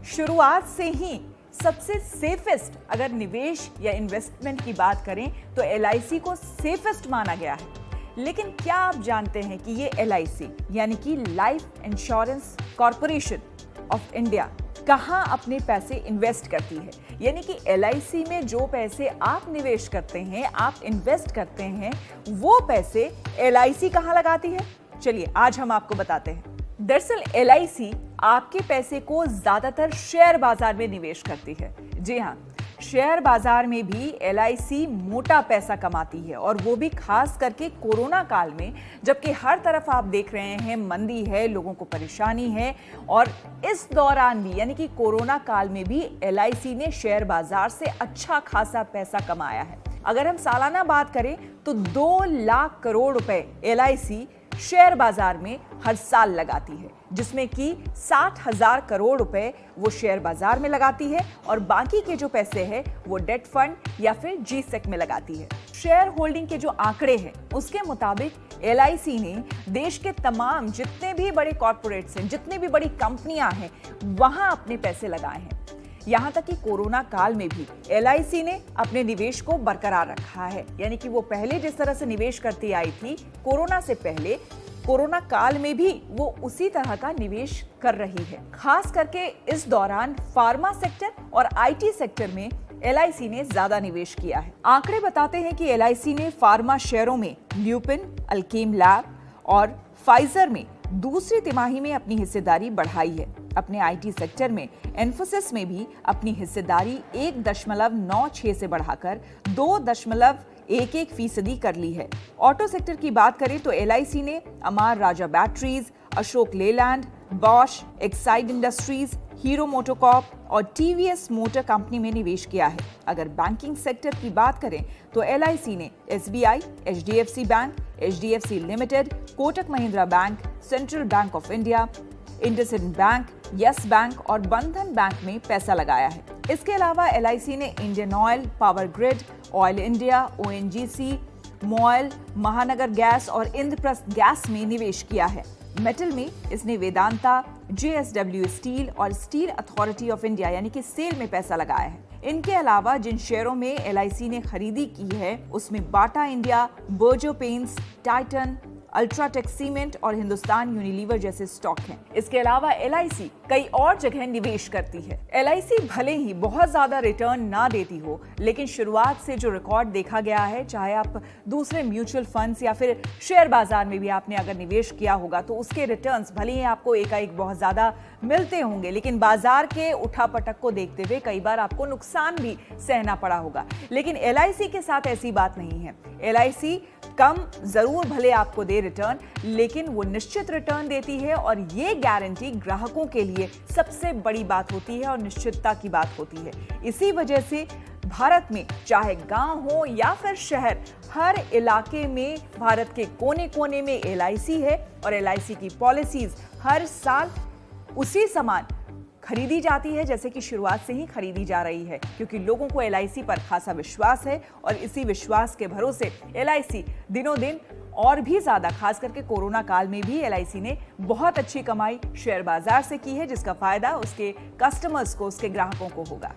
शुरुआत से ही सबसे सेफेस्ट अगर निवेश या इन्वेस्टमेंट की बात करें तो LIC को सेफेस्ट माना गया है। लेकिन क्या आप जानते हैं कि ये LIC यानी कि life insurance corporation of India कहां अपने पैसे इन्वेस्ट करती है? यानी कि LIC में जो पैसे आप निवेश करते हैं, आप इन्वेस्ट करते हैं, वो पैसे LIC कहां लगाती है? चलिए आज हम आपको बताते हैं। दरअसल LIC आपके पैसे को ज्यादातर शेयर बाजार में निवेश करती है। जी हाँ, शेयर बाजार में भी LIC मोटा पैसा कमाती है, और वो भी खास करके कोरोना काल में, जबकि हर तरफ आप देख रहे हैं मंदी है, लोगों को परेशानी है, और इस दौरान भी यानी कि कोरोना काल में भी LIC ने शेयर बाजार से अच्छा खासा पैसा कमाया है। अगर हम सालाना बात करें तो 2 लाख करोड़ रुपए LIC शेयर बाजार में हर साल लगाती है, जिसमें कि 60,000 करोड़ रुपए वो शेयर बाजार में लगाती है, और बाकी के जो पैसे हैं वो डेट फंड या फिर G-Sec में लगाती है। शेयर होल्डिंग के जो आंकड़े हैं उसके मुताबिक LIC ने देश के तमाम जितने भी बड़े कॉर्पोरेट्स हैं, जितनी भी बड़ी कंपनियां हैं, वहां अपने पैसे लगाए हैं। यहां तक कि कोरोना काल में भी LIC ने अपने निवेश को बरकरार रखा है। यानी कि वो पहले जिस तरह से निवेश करती आई थी कोरोना से पहले, कोरोना काल में भी वो उसी तरह का निवेश कर रही है। खास करके इस दौरान फार्मा सेक्टर और IT सेक्टर में LIC ने ज्यादा निवेश किया है। आंकड़े बताते हैं कि LIC ने फार्मा शेयरों में ल्यूपिन, अल्केम लैब और फाइजर में दूसरी तिमाही में अपनी हिस्सेदारी बढ़ाई है। अपने IT सेक्टर में एन्फोसिस में भी अपनी हिस्सेदारी 1.96 से बढ़ाकर 2.11% कर ली है। ऑटो सेक्टर की बात करें तो LIC ने Amara Raja batteries, Ashok Leyland, Bosch, Exide industries, Hero MotoCorp और TVS मोटर कंपनी में निवेश किया है। अगर बैंकिंग सेक्टर की बात करें तो LIC ने SBI, HDFC bank, HDFC limited, Kotak Mahindra bank, central bank of India, IndusInd bank, yes bank और बंधन बैंक में पैसा लगाया है। इसके अलावा LIC ने Indian oil, power grid, oil India, ONGC, MOIL, महानगर गैस और इंद्रप्रस्थ गैस में निवेश किया है। मेटल में इसने वेदांता, JSW स्टील और स्टील अथॉरिटी ऑफ इंडिया यानी कि सेल में पैसा लगाया है। इनके अलावा जिन शेयरों में LIC ने खरीदी की है उसमें Bata India, Berger paints, Titan, UltraTech cement और हिंदुस्तान यूनिलीवर जैसे स्टॉक हैं। इसके अलावा LIC कई और जगह निवेश करती है। LIC भले ही बहुत ज्यादा रिटर्न ना देती हो, लेकिन शुरुआत से जो रिकॉर्ड देखा गया है, चाहे आप दूसरे म्यूचुअल फंड्स या फिर शेयर बाजार में भी आपने अगर निवेश किया होगा तो उसके रिटर्न्स भले ही आपको एकाएक बहुत ज्यादा मिलते होंगे, लेकिन बाजार के उठापटक को देखते हुए कई बार आपको नुकसान भी सहना पड़ा होगा। लेकिन LIC के साथ ऐसी बात नहीं है। LIC कम जरूर भले आपको दे रिटर्न, लेकिन वो निश्चित रिटर्न देती है, और ये गारंटी ग्राहकों के लिए सबसे बड़ी बात होती है और निश्चितता की बात होती है। इसी वजह से भारत में चाहे गांव हो या फिर शहर, हर इलाके में भारत के कोने कोने में LIC है, और LIC की पॉलिसीज हर साल उसी समान खरीदी जाती है जैसे कि शुरुआत से ही खरीदी जा रही है, क्योंकि लोगों को LIC पर खासा विश्वास है, और इसी विश्वास के भरोसे LIC दिनों दिन और भी ज्यादा, खास करके कोरोना काल में भी LIC ने बहुत अच्छी कमाई शेयर बाजार से की है, जिसका फायदा उसके कस्टमर्स को, उसके ग्राहकों को होगा।